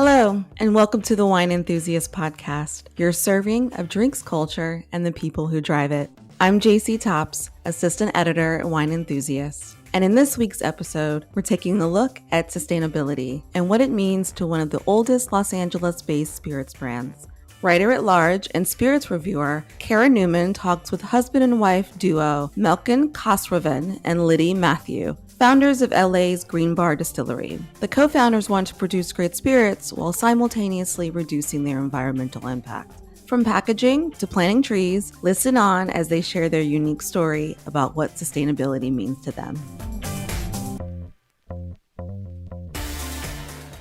Hello, and welcome to the Wine Enthusiast Podcast, your serving of drinks culture and the people who drive it. I'm JC Tops, Assistant Editor at Wine Enthusiast. And in this week's episode, we're taking a look at sustainability and what it means to one of the oldest Los Angeles-based spirits brands. Writer-at-large and spirits reviewer Kara Newman talks with husband and wife duo Melkon Khosrovian and Litty Mathew, founders of LA's Greenbar Distillery. The co-founders want to produce great spirits while simultaneously reducing their environmental impact. From packaging to planting trees, listen on as they share their unique story about what sustainability means to them.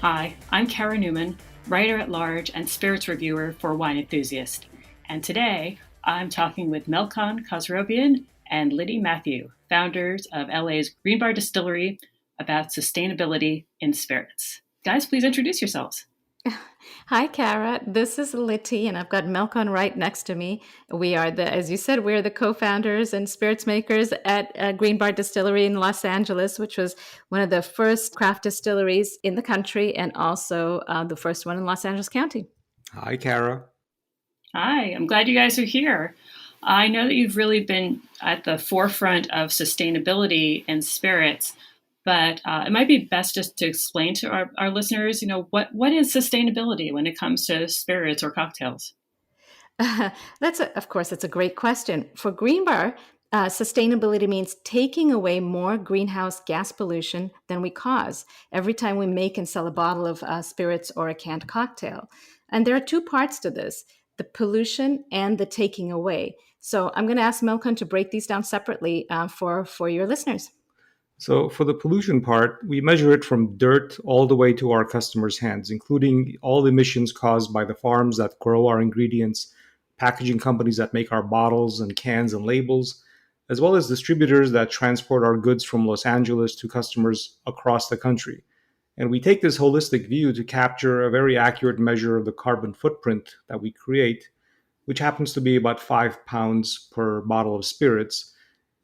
Hi, I'm Kara Newman, writer-at-large and spirits reviewer for Wine Enthusiast. And today, I'm talking with Melkon Khosrovian and Litty Mathew, founders of LA's Greenbar Distillery, about sustainability in spirits. Guys, please introduce yourselves. Hi, Kara. This is Litty, and I've got Melkon right next to me. We are as you said, we're the co-founders and spirits makers at Greenbar Distillery in Los Angeles, which was one of the first craft distilleries in the country and also the first one in Los Angeles County. Hi, Kara. Hi, I'm glad you guys are here. I know that you've really been at the forefront of sustainability in spirits, but it might be best just to explain to our listeners, what is sustainability when it comes to spirits or cocktails? Of course, it's a great question. For Greenbar, sustainability means taking away more greenhouse gas pollution than we cause every time we make and sell a bottle of spirits or a canned cocktail. And there are two parts to this, the pollution and the taking away. So I'm going to ask Melkon to break these down separately for your listeners. So for the pollution part, we measure it from dirt all the way to our customers' hands, including all the emissions caused by the farms that grow our ingredients, packaging companies that make our bottles and cans and labels, as well as distributors that transport our goods from Los Angeles to customers across the country. And we take this holistic view to capture a very accurate measure of the carbon footprint that we create, which happens to be about 5 pounds per bottle of spirits.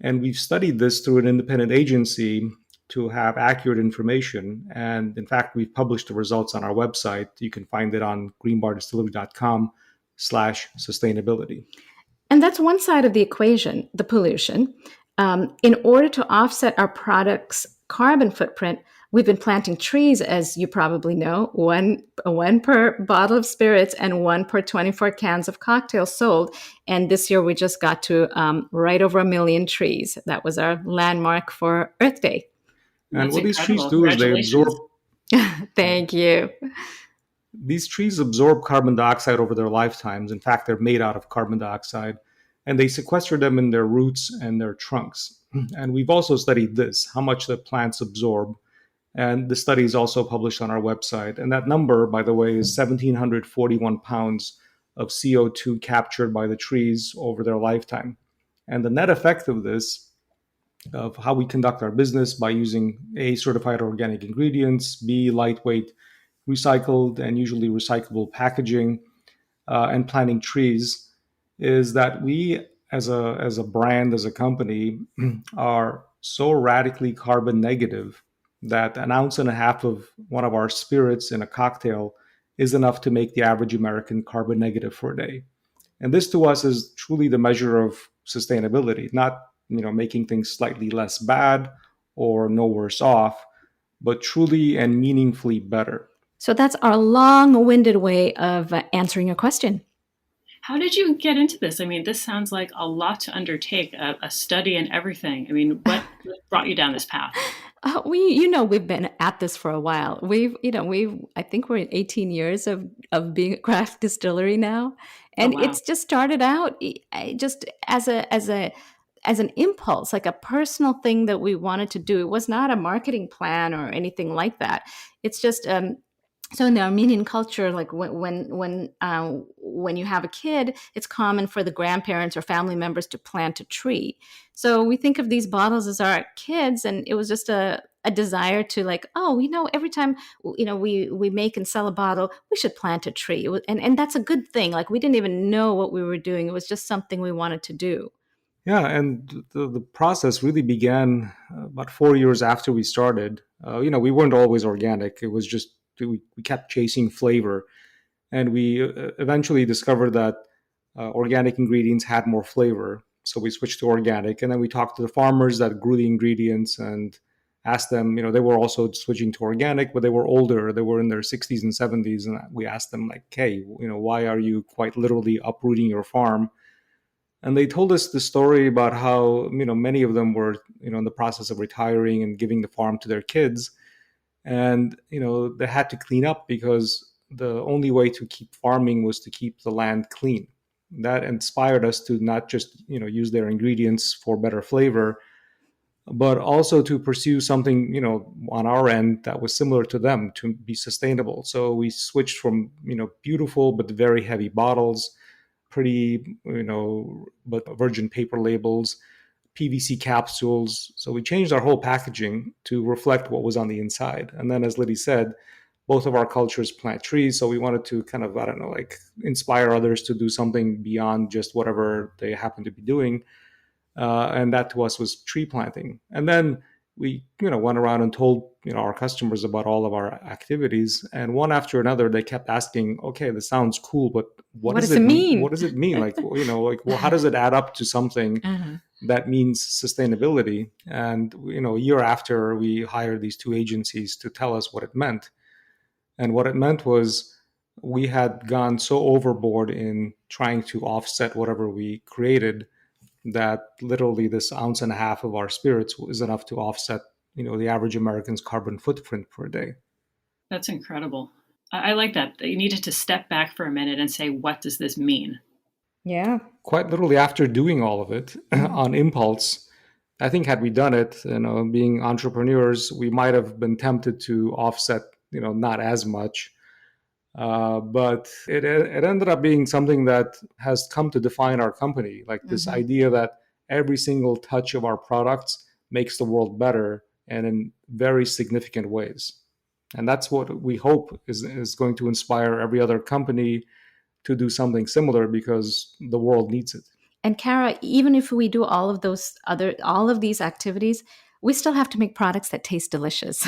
And we've studied this through an independent agency to have accurate information. And in fact, we've published the results on our website. You can find it on greenbardistillery.com/sustainability. And that's one side of the equation, the pollution. In order to offset our product's carbon footprint, we've been planting trees, as you probably know, one per bottle of spirits and one per 24 cans of cocktails sold. And this year we just got to right over 1 million trees. That was our landmark for Earth Day. And what these trees do is they absorb... Thank you. These trees absorb carbon dioxide over their lifetimes. In fact, they're made out of carbon dioxide, and they sequester them in their roots and their trunks. And we've also studied this, how much the plants absorb. And the study is also published on our website. And that number, by the way, is 1,741 pounds of CO2 captured by the trees over their lifetime. And the net effect of this, of how we conduct our business by using A, certified organic ingredients, B, lightweight, recycled and usually recyclable packaging, and planting trees, is that we as a brand, as a company, are so radically carbon negative that 1.5 ounces of one of our spirits in a cocktail is enough to make the average American carbon negative for a day. And this to us is truly the measure of sustainability, not making things slightly less bad or no worse off, but truly and meaningfully better. So that's our long-winded way of answering your question. How did you get into this? I mean, this sounds like a lot to undertake, a study and everything. I mean, what brought you down this path? We've been at this for a while. I think we're in 18 years of being a craft distillery now. And It's just started out just as an impulse, like a personal thing that we wanted to do. It was not a marketing plan or anything like that. It's just, so in the Armenian culture, like when you have a kid, it's common for the grandparents or family members to plant a tree. So we think of these bottles as our kids, and it was just a desire to every time we make and sell a bottle, we should plant a tree, and that's a good thing. Like we didn't even know what we were doing; it was just something we wanted to do. Yeah, and the process really began about 4 years after we started. We weren't always organic. It was just we kept chasing flavor, and we eventually discovered that organic ingredients had more flavor. So we switched to organic, and then we talked to the farmers that grew the ingredients and asked them, they were also switching to organic, but they were older. They were in their 60s and 70s. And we asked them, like, hey, why are you quite literally uprooting your farm? And they told us the story about how, many of them were, in the process of retiring and giving the farm to their kids. And, they had to clean up because the only way to keep farming was to keep the land clean. That inspired us to not just, use their ingredients for better flavor, but also to pursue something, on our end that was similar to them, to be sustainable. So we switched from, beautiful but very heavy bottles, pretty, but virgin paper labels, PVC capsules. So we changed our whole packaging to reflect what was on the inside. And then, as Litty said, both of our cultures plant trees. So we wanted to kind of, inspire others to do something beyond just whatever they happen to be doing. And that to us was tree planting. And then we, went around and told, our customers about all of our activities. And one after another, they kept asking, okay, this sounds cool, but what does it mean? What does it mean? How does it add up to something that means sustainability? And, a year after, we hired these two agencies to tell us what it meant. And what it meant was we had gone so overboard in trying to offset whatever we created that literally this ounce and a half of our spirits is enough to offset, the average American's carbon footprint per day. That's incredible. I like that. You needed to step back for a minute and say, what does this mean? Yeah. Quite literally, after doing all of it on impulse, I think had we done it, being entrepreneurs, we might have been tempted to offset, not as much. But it ended up being something that has come to define our company, like this idea that every single touch of our products makes the world better and in very significant ways. And that's what we hope is going to inspire every other company to do something similar, because the world needs it. And Kara, even if we do all of these activities, we still have to make products that taste delicious.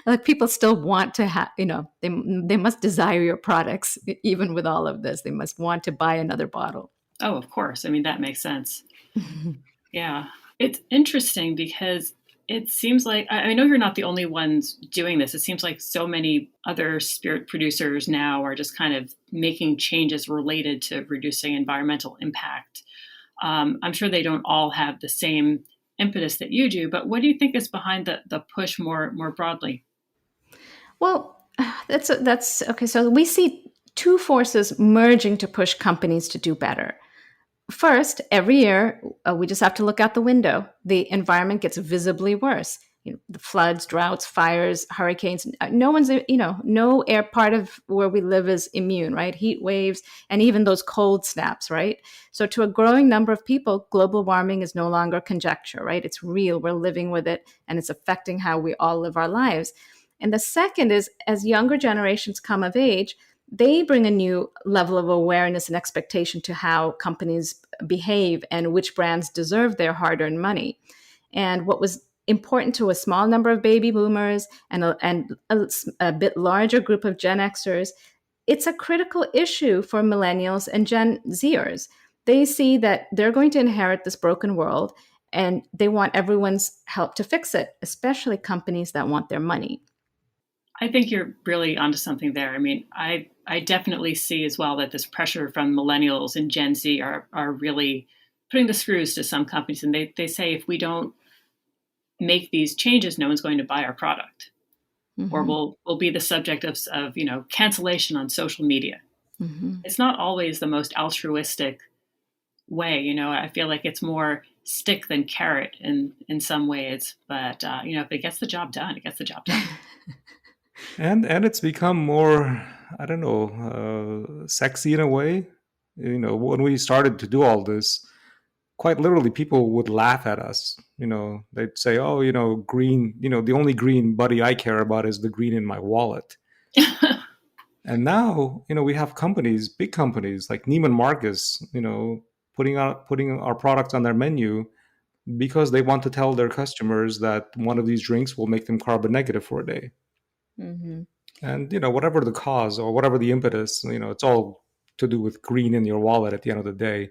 Like, people still want to have, they must desire your products. Even with all of this, they must want to buy another bottle. Oh, of course. I mean, that makes sense. Yeah. It's interesting because it seems like, I know you're not the only ones doing this. It seems like so many other spirit producers now are just kind of making changes related to reducing environmental impact. I'm sure they don't all have the same impetus that you do, but what do you think is behind the push more broadly? Well, that's okay. So we see two forces merging to push companies to do better. First, every year, we just have to look out the window. The environment gets visibly worse. The floods, droughts, fires, hurricanes. No air part of where we live is immune, right? Heat waves, and even those cold snaps, right? So to a growing number of people, global warming is no longer conjecture, right? It's real. We're living with it, and it's affecting how we all live our lives. And the second is, as younger generations come of age, they bring a new level of awareness and expectation to how companies behave and which brands deserve their hard-earned money. And what was important to a small number of baby boomers and a bit larger group of Gen Xers, it's a critical issue for millennials and Gen Zers. They see that they're going to inherit this broken world, and they want everyone's help to fix it, especially companies that want their money. I think you're really onto something there. I mean, I definitely see as well that this pressure from millennials and Gen Z are really putting the screws to some companies. And they say, if we don't make these changes, no one's going to buy our product, or we'll be the subject of cancellation on social media. It's not always the most altruistic way. I feel like it's more stick than carrot in some ways. But, if it gets the job done, it gets the job done. And it's become more, sexy in a way. When we started to do all this, quite literally, people would laugh at us. They'd say, "Oh, green. The only green buddy I care about is the green in my wallet." And now, we have companies, big companies like Neiman Marcus, putting our products on their menu because they want to tell their customers that one of these drinks will make them carbon negative for a day. And, whatever the cause or whatever the impetus, it's all to do with green in your wallet at the end of the day.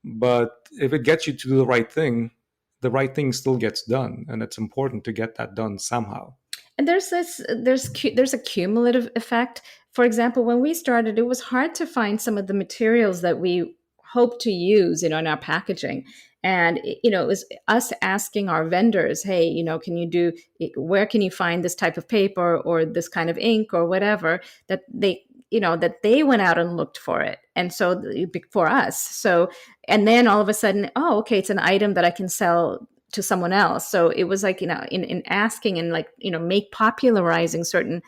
But if it gets you to do the right thing still gets done. And it's important to get that done somehow. And there's a cumulative effect. For example, when we started, it was hard to find some of the materials that we hope to use, in our packaging. And it was us asking our vendors, hey, can you do, where can you find this type of paper or this kind of ink or whatever, that they went out and looked for it. And so for us, and then all of a sudden, oh, okay, it's an item that I can sell to someone else. So it was like, in asking and make popularizing certain,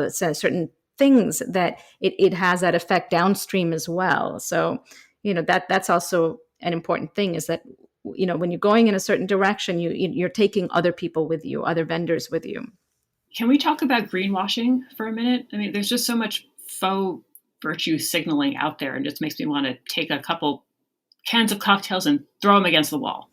certain things, that it has that effect downstream as well. So, that's also an important thing, is that, when you're going in a certain direction, you're taking other people with you, other vendors with you. Can we talk about greenwashing for a minute? I mean, there's just so much faux virtue signaling out there, and just makes me want to take a couple cans of cocktails and throw them against the wall.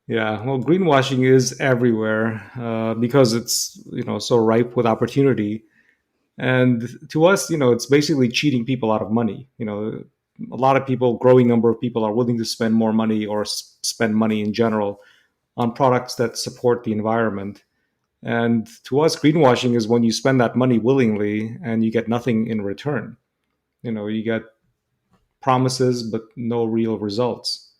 Yeah, well, greenwashing is everywhere because it's so ripe with opportunity, and to us, it's basically cheating people out of money. A lot of people, growing number of people, are willing to spend more money or spend money in general on products that support the environment. And to us, greenwashing is when you spend that money willingly and you get nothing in return. You get promises but no real results.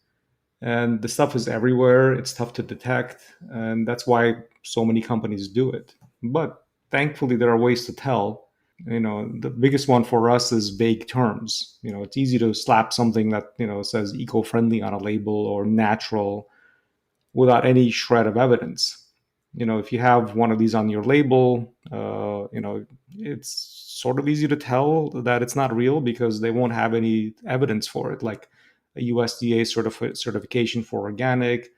And the stuff is everywhere. It's tough to detect. And that's why so many companies do it. But thankfully, there are ways to tell. The biggest one for us is vague terms. It's easy to slap something that, says eco-friendly on a label or natural without any shred of evidence. If you have one of these on your label, it's sort of easy to tell that it's not real because they won't have any evidence for it, like a USDA certification for organic,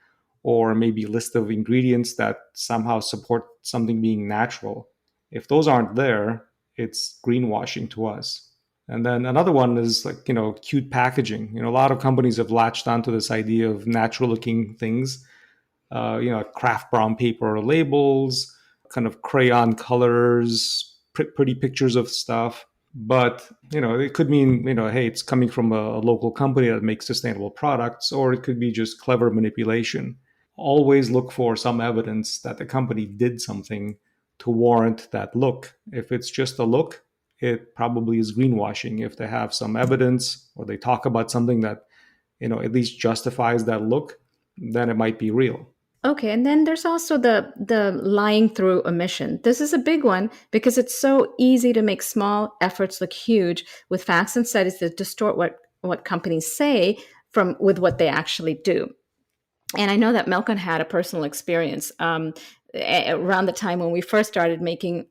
or maybe a list of ingredients that somehow support something being natural. If those aren't there, it's greenwashing to us. And then another one is like, cute packaging. A lot of companies have latched onto this idea of natural looking things, craft brown paper labels, kind of crayon colors, pretty pictures of stuff. But, it could mean, hey, it's coming from a local company that makes sustainable products, or it could be just clever manipulation. Always look for some evidence that the company did something to warrant that look. If it's just a look, it probably is greenwashing. If they have some evidence or they talk about something that, at least justifies that look, then it might be real. Okay, and then there's also the lying through omission. This is a big one because it's so easy to make small efforts look huge with facts and studies that distort what companies say with what they actually do. And I know that Melkon had a personal experience around the time when we first started making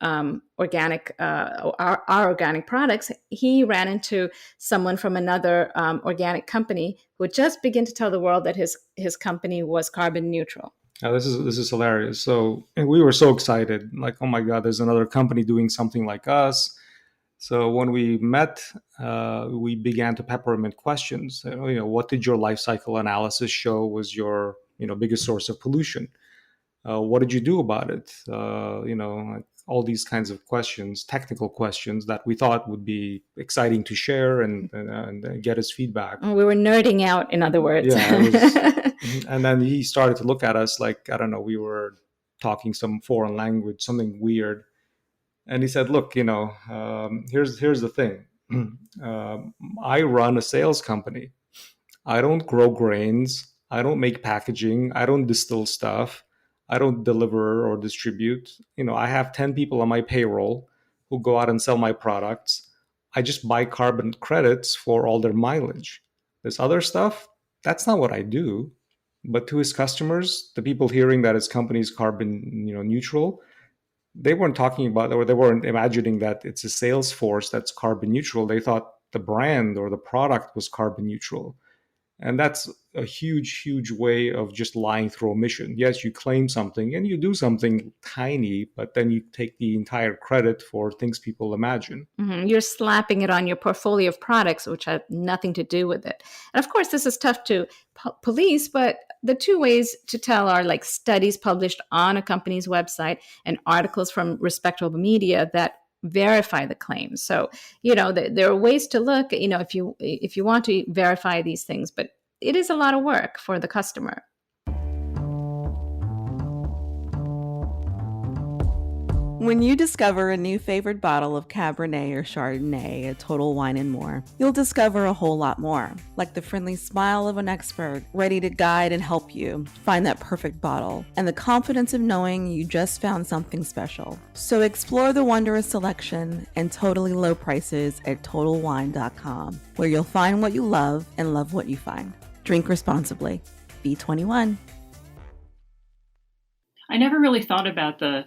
organic, our organic products. He ran into someone from another organic company who had just begun to tell the world that his company was carbon neutral. Now, this is hilarious. So, and we were so excited, like, oh my God, there's another company doing something like us. So when we met, we began to pepper him with questions. What did your life cycle analysis show was your biggest source of pollution? What did you do about it? All these kinds of questions, technical questions that we thought would be exciting to share and get his feedback. We were nerding out, in other words. Yeah. And then he started to look at us like, I don't know, we were talking some foreign language, something weird. And he said, look, here's the thing. I run a sales company. I don't grow grains. I don't make packaging. I don't distill stuff. I don't deliver or distribute. I have 10 people on my payroll who go out and sell my products. I just buy carbon credits for all their mileage. This other stuff, that's not what I do. But to his customers, the people hearing that his company is carbon neutral, they weren't talking about, or they weren't imagining that it's a sales force that's carbon neutral. They thought the brand or the product was carbon neutral. And that's a huge, huge way of just lying through omission. Yes, you claim something and you do something tiny, but then you take the entire credit for things people imagine. You're slapping it on your portfolio of products, which have nothing to do with it. And of course, this is tough to police, but the two ways to tell are like studies published on a company's website and articles from respectable media that verify the claims. So, there are ways to look, if you want to verify these things, but it is a lot of work for the customer. When you discover a new favorite bottle of Cabernet or Chardonnay at Total Wine & More, you'll discover a whole lot more, like the friendly smile of an expert ready to guide and help you find that perfect bottle, and the confidence of knowing you just found something special. So explore the wondrous selection and totally low prices at TotalWine.com, where you'll find what you love and love what you find. Drink responsibly. Be 21. I never really thought about the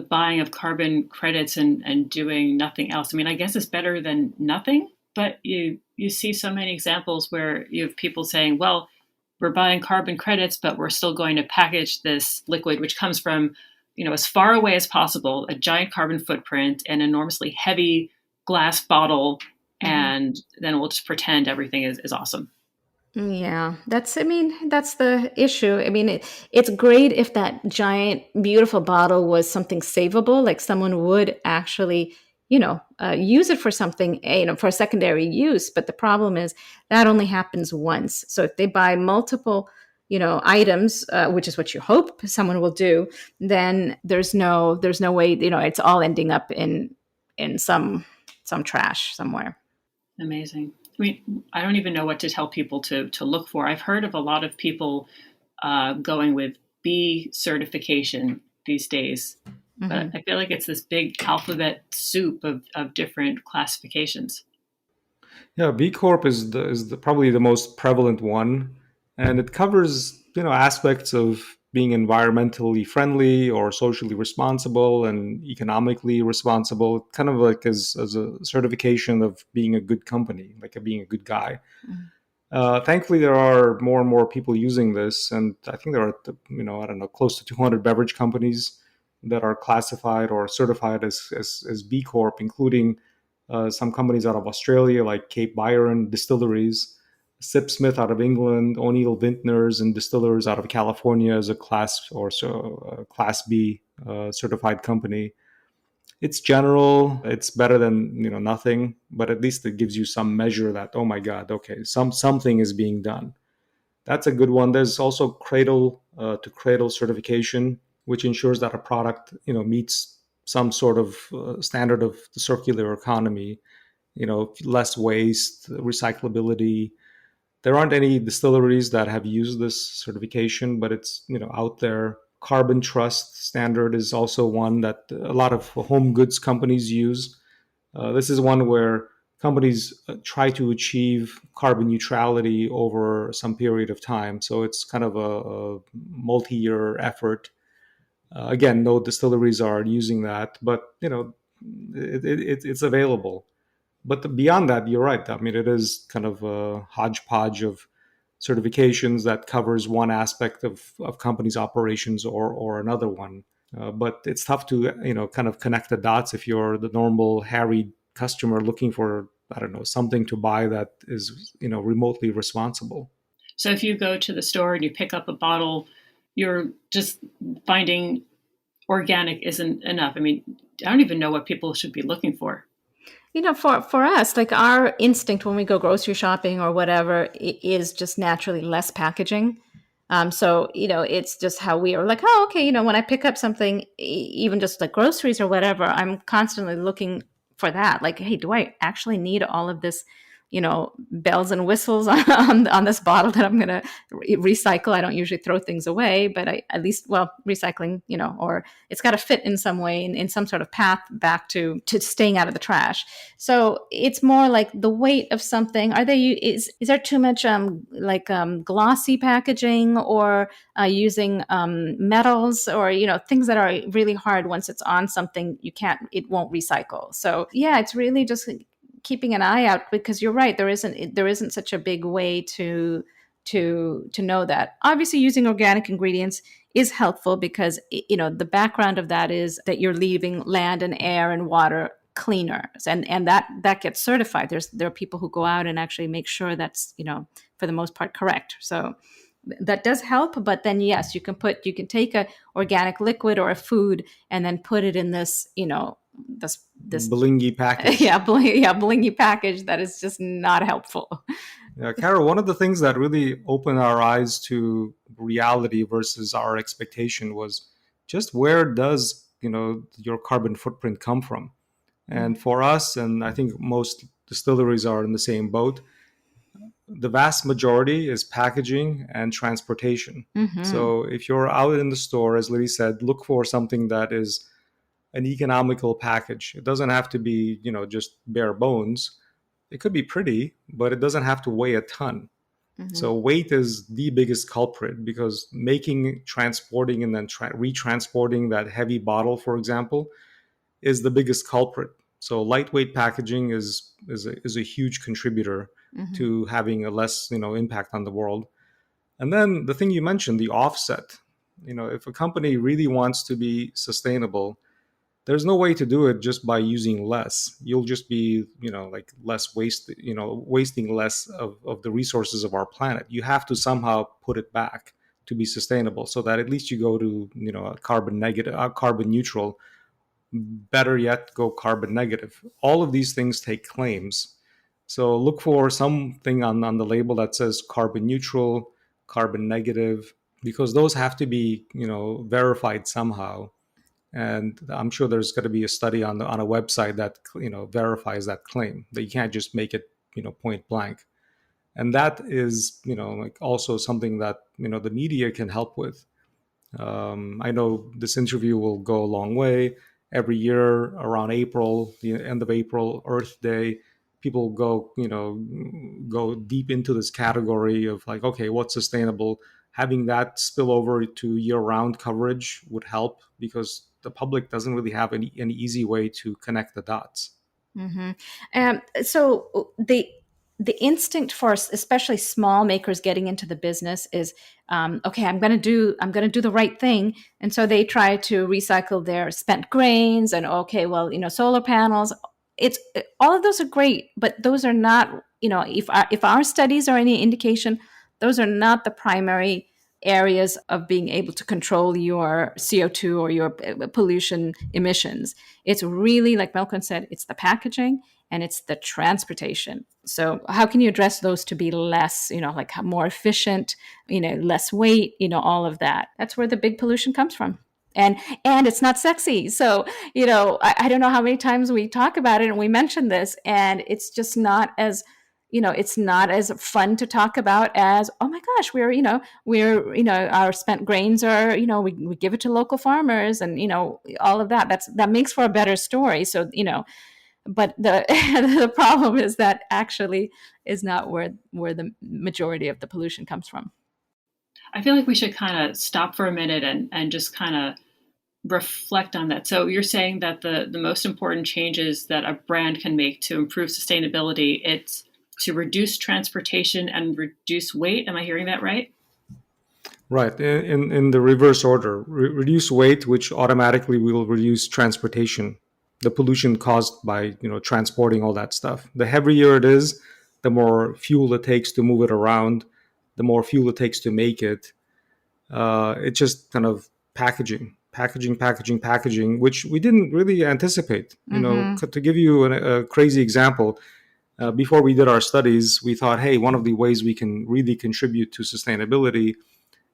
buying of carbon credits and doing nothing else. I mean, I guess it's better than nothing, but you see so many examples where you have people saying, well, we're buying carbon credits, but we're still going to package this liquid, which comes from, as far away as possible, a giant carbon footprint, an enormously heavy glass bottle, and then we'll just pretend everything is awesome. Yeah, that's the issue. I mean, it's great if that giant, beautiful bottle was something savable, like someone would actually, use it for something, for a secondary use. But the problem is that only happens once. So if they buy multiple, items, which is what you hope someone will do, then there's no way, it's all ending up in some trash somewhere. Amazing. I mean, I don't even know what to tell people to look for. I've heard of a lot of people going with B certification these days, but I feel like it's this big alphabet soup of different classifications. Yeah, B Corp is probably the most prevalent one, and it covers aspects of being environmentally friendly or socially responsible and economically responsible, kind of like as a certification of being a good company, like being a good guy. Thankfully, there are more and more people using this, and I think there are, I don't know, close to 200 beverage companies that are classified or certified as B Corp, including some companies out of Australia like Cape Byron Distilleries, Sipsmith out of England, O'Neill Vintners and Distillers out of California as a Class B certified company. It's general. It's better than nothing, but at least it gives you some measure that, oh my God, okay, something is being done. That's a good one. There's also cradle to cradle certification, which ensures that a product meets some sort of standard of the circular economy. Less waste, recyclability. There aren't any distilleries that have used this certification, but it's out there. Carbon Trust standard is also one that a lot of home goods companies use. This is one where companies try to achieve carbon neutrality over some period of time. So it's kind of a multi-year effort. Again, no distilleries are using that, but it's available. But beyond that, you're right. I mean, it is kind of a hodgepodge of certifications that covers one aspect of companies' operations or another one. But it's tough to, kind of connect the dots if you're the normal harried customer looking for, I don't know, something to buy that is, remotely responsible. So if you go to the store and you pick up a bottle, you're just finding organic isn't enough. I mean, I don't even know what people should be looking for. For us, like our instinct when we go grocery shopping or whatever is just naturally less packaging. So, it's just how we are like, oh, okay, when I pick up something, even just like groceries or whatever, I'm constantly looking for that. Like, hey, do I actually need all of this, bells and whistles on this bottle that I'm going to recycle? I don't usually throw things away, but recycling, or it's got to fit in some way in some sort of path back to staying out of the trash. So it's more like the weight of something. Is there too much glossy packaging or using metals or things that are really hard once it's on something it won't recycle. So yeah, it's really just keeping an eye out, because you're right, there isn't such a big way to to know that. Obviously, using organic ingredients is helpful because the background of that is that you're leaving land and air and water cleaner, and that gets certified. There are people who go out and actually make sure that's for the most part correct. So that does help. But then yes, you can take a organic liquid or a food and then put it in this this blingy package. Blingy package that is just not helpful. Yeah, Carol, one of the things that really opened our eyes to reality versus our expectation was just where does your carbon footprint come from? And for us, and I think most distilleries are in the same boat, the vast majority is packaging and transportation. So if you're out in the store, as Litty said, look for something that is an economical package. It doesn't have to be, just bare bones. It could be pretty, but it doesn't have to weigh a ton. So weight is the biggest culprit, because transporting, and then retransporting that heavy bottle, for example, is the biggest culprit. So lightweight packaging is a huge contributor to having a less impact on the world. And then the thing you mentioned, the offset. If a company really wants to be sustainable, there's no way to do it just by using less. You'll just be, less wasting less of the resources of our planet. You have to somehow put it back to be sustainable, so that at least you go to, a carbon neutral, better yet, go carbon negative. All of these things take claims. So look for something on the label that says carbon neutral, carbon negative, because those have to be, verified somehow. And I'm sure there's going to be a study on a website that verifies that claim, that you can't just make it point blank. And that is also something that the media can help with. I know this interview will go a long way. Every year around April, the end of April, Earth Day, people go deep into this category of okay, what's sustainable. Having that spill over to year-round coverage would help, because the public doesn't really have any easy way to connect the dots. So the instinct for especially small makers getting into the business is, okay, I'm going to do the right thing, and so they try to recycle their spent grains, and solar panels. All of those are great, but those are not, if our studies are any indication, those are not the primary areas of being able to control your CO2 or your pollution emissions. It's really, like Melkon said, it's the packaging and it's the transportation. So how can you address those to be less, more efficient, less weight, all of that? That's where the big pollution comes from. And it's not sexy. So, I don't know how many times we talk about it and we mention this, and it's just not as, it's not as fun to talk about as, oh my gosh, our spent grains are, we give it to local farmers, and, all of that. That makes for a better story. So, but the the problem is that actually is not where the majority of the pollution comes from. I feel like we should kind of stop for a minute and just kind of reflect on that. So you're saying that the most important changes that a brand can make to improve sustainability, it's to reduce transportation and reduce weight. Am I hearing that right? Right. In the reverse order, reduce weight, which automatically will reduce transportation, the pollution caused by transporting all that stuff. The heavier it is, the more fuel it takes to move it around, the more fuel it takes to make it. It's just kind of packaging, which we didn't really anticipate. To give you a crazy example, before we did our studies, we thought, hey, one of the ways we can really contribute to sustainability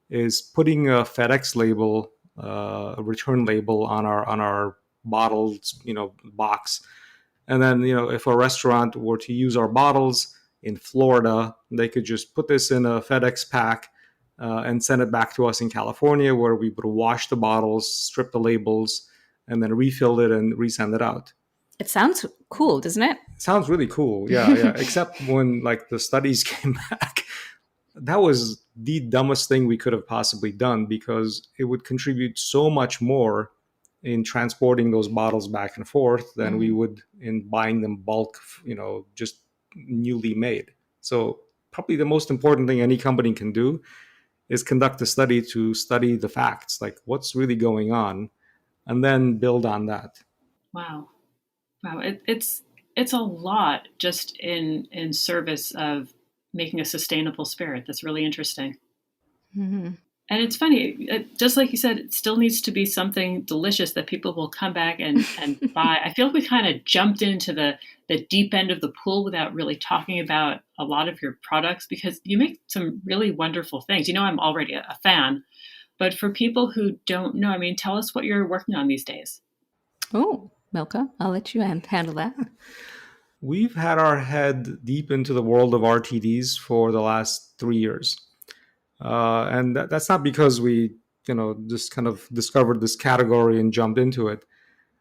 is putting a FedEx label, a return label on our bottles, box. And then, if a restaurant were to use our bottles in Florida, they could just put this in a FedEx pack and send it back to us in California, where we would wash the bottles, strip the labels, and then refill it and resend it out. It sounds cool, doesn't it? It sounds really cool. Yeah. Except when the studies came back, that was the dumbest thing we could have possibly done, because it would contribute so much more in transporting those bottles back and forth than we would in buying them bulk, just newly made. So probably the most important thing any company can do is conduct a study to study the facts, like what's really going on, and then build on that. Wow. Wow. It's a lot just in service of making a sustainable spirit. That's really interesting. Mm-hmm. And it's funny, just like you said, it still needs to be something delicious that people will come back and buy. I feel like we kind of jumped into the deep end of the pool without really talking about a lot of your products, because you make some really wonderful things. You know, I'm already a fan, but for people who don't know, I mean, tell us what you're working on these days. Oh, Melka, I'll let you handle that. We've had our head deep into the world of RTDs for the last 3 years. And that's not because we, just kind of discovered this category and jumped into it.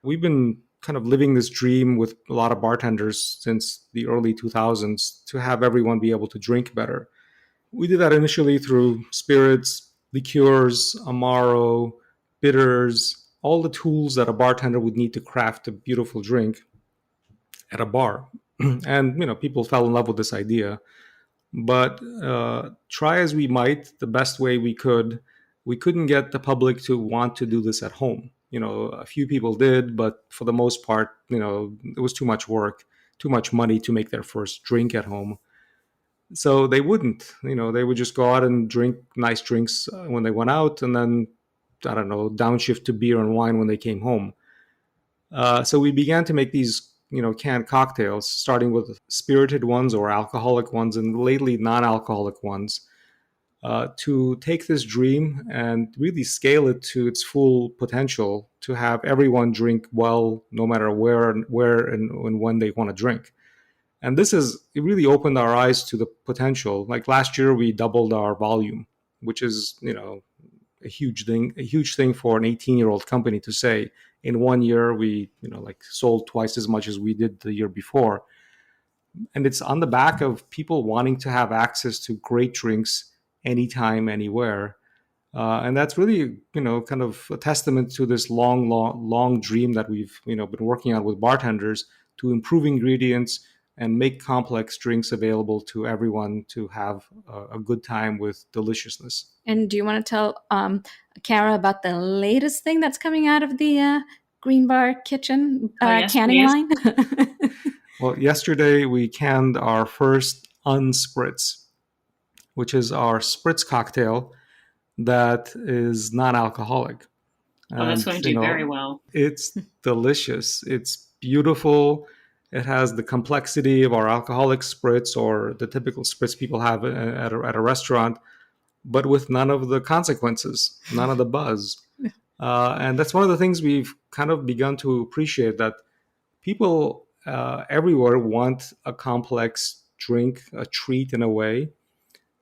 We've been kind of living this dream with a lot of bartenders since the early 2000s to have everyone be able to drink better. We did that initially through spirits, liqueurs, amaro, bitters, all the tools that a bartender would need to craft a beautiful drink at a bar. And, people fell in love with this idea. But try as we might, the best way we couldn't get the public to want to do this at home. A few people did, but for the most part, it was too much work, too much money to make their first drink at home. So they wouldn't, they would just go out and drink nice drinks when they went out, and then, I don't know, downshift to beer and wine when they came home. So we began to make these canned cocktails, starting with spirited ones or alcoholic ones, and lately non-alcoholic ones, to take this dream and really scale it to its full potential, to have everyone drink well, no matter where and when they want to drink. And it really opened our eyes to the potential. Like last year, we doubled our volume, which is, a huge thing for an 18-year-old company to say. In 1 year, we, sold twice as much as we did the year before. And it's on the back of people wanting to have access to great drinks anytime, anywhere. And that's really, kind of a testament to this long dream that we've, been working on with bartenders, to improve ingredients and make complex drinks available to everyone to have a good time with deliciousness. And do you want to tell Kara about the latest thing that's coming out of the Greenbar Kitchen Yes, canning line? Well, yesterday we canned our first unspritz, which is our spritz cocktail that is non-alcoholic. That's going to do very well. It's delicious. It's beautiful. It has the complexity of our alcoholic spritz, or the typical spritz people have at a restaurant, but with none of the consequences, none of the buzz. And that's one of the things we've kind of begun to appreciate, that people everywhere want a complex drink, a treat in a way,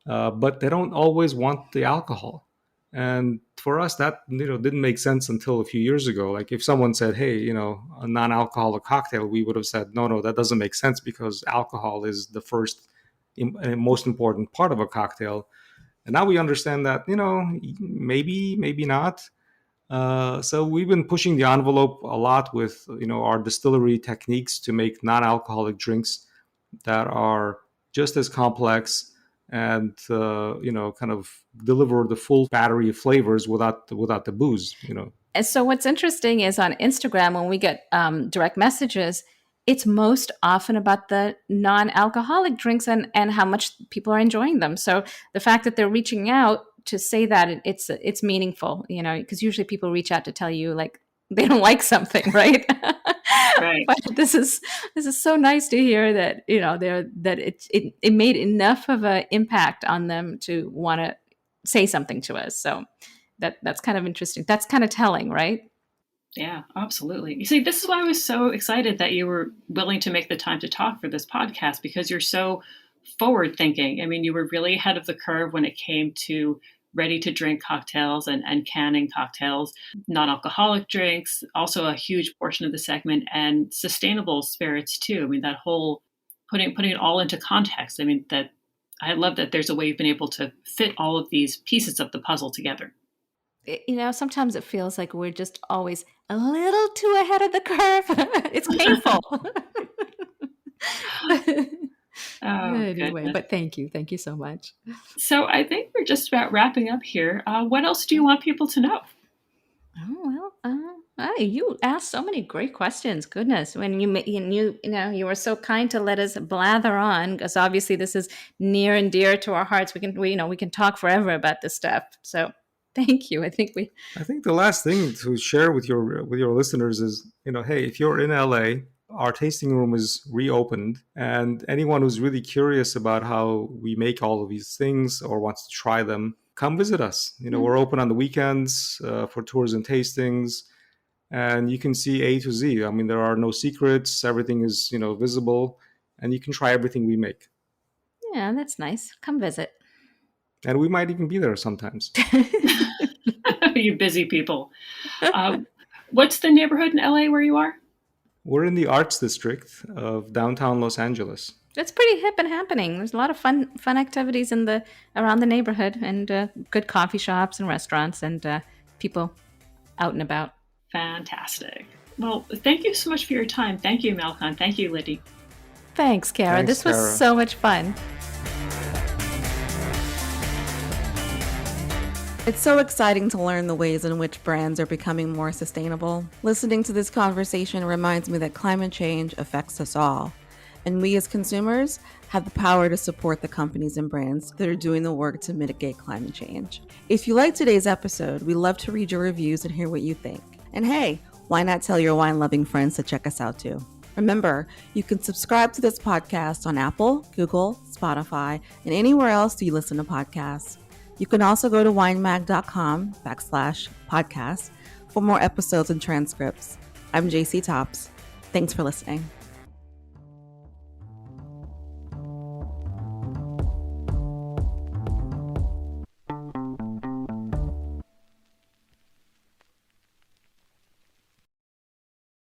but they don't always want the alcohol. And for us, that didn't make sense until a few years ago. Like if someone said, "Hey, a non-alcoholic cocktail," we would have said, "No, that doesn't make sense, because alcohol is the first and most important part of a cocktail." And now we understand that maybe not. So we've been pushing the envelope a lot with our distillery techniques to make non-alcoholic drinks that are just as complex and kind of deliver the full battery of flavors without the booze. And so what's interesting is on Instagram, when we get direct messages, it's most often about the non-alcoholic drinks and how much people are enjoying them. So the fact that they're reaching out to say that, it's meaningful, because usually people reach out to tell you like they don't like something, right? Right. But this is so nice to hear that it made enough of an impact on them to want to say something to us. So that's kind of interesting. That's kind of telling, right? Yeah, absolutely. You see, this is why I was so excited that you were willing to make the time to talk for this podcast, because you're so forward thinking. I mean, you were really ahead of the curve when it came to ready to drink cocktails and canning cocktails, non-alcoholic drinks, also a huge portion of the segment, and sustainable spirits too. I mean, that whole putting it all into context. I mean, that I love that there's a way you've been able to fit all of these pieces of the puzzle together. Sometimes it feels like we're just always a little too ahead of the curve. It's painful. Oh, Anyway, goodness. but thank you. Thank you so much. So I think we're just about wrapping up here. What else do you want people to know? Oh, well, you asked so many great questions. Goodness, when you were so kind to let us blather on, because obviously this is near and dear to our hearts. We can talk forever about this stuff. So thank you. I think the last thing to share with your listeners is, hey, if you're in LA, our tasting room is reopened, and anyone who's really curious about how we make all of these things or wants to try them, come visit us. We're open on the weekends for tours and tastings, and you can see A to Z. I mean, there are no secrets. Everything is, visible, and you can try everything we make. Yeah, that's nice. Come visit. And we might even be there sometimes. You busy people. What's the neighborhood in LA where you are? We're in the arts district of downtown Los Angeles. It's pretty hip and happening. There's a lot of fun activities around the neighborhood, and good coffee shops and restaurants, and people out and about. Fantastic. Well, thank you so much for your time. Thank you, Melkon. Thank you, Litty. Thanks, Kara. Thanks, This was Kara. so much fun. It's so exciting to learn the ways in which brands are becoming more sustainable. Listening to this conversation reminds me that climate change affects us all, and we as consumers have the power to support the companies and brands that are doing the work to mitigate climate change. If you liked today's episode, we love to read your reviews and hear what you think. And hey, why not tell your wine-loving friends to check us out too? Remember, you can subscribe to this podcast on Apple, Google, Spotify, and anywhere else you listen to podcasts. You can also go to winemag.com/podcast for more episodes and transcripts. I'm JC Tops. Thanks for listening.